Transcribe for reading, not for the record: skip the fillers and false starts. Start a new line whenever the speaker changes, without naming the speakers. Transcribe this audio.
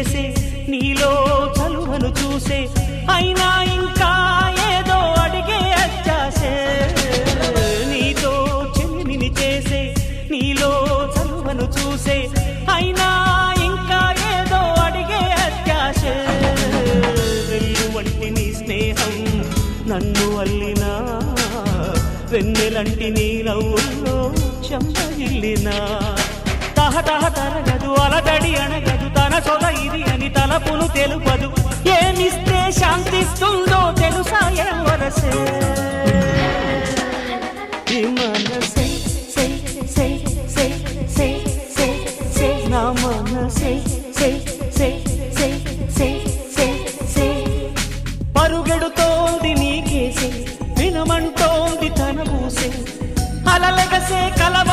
చేసే నీలో చలువను చూసే అయినా ఇంకా ఏదో అడిగే అత్యాసే నీతో చెలిమిని చేసే నీలో చలువను చూసే అయినా ఇంకా ఏదో అడిగే అత్యాసే వెళ్ళు వంటి నీ స్నేహం నన్ను అల్లినా వెన్నెలంటి నీ నవ్వుల్లో చెంపగిల్లినా తహతహ తరగదు అలదడి అనగదు తన సొద ఇది అని తలపును తెలుపదు ఏమిస్తే శాంతిస్తుందో తెలుసా ఎవరసే మనసే సే సే సే సే సే సే నా మనసే సే సే సే సే సే సే పరుగెడుతోంది నీకేసే వినమంటోంది తన ఊసే అలలెగసే కలవ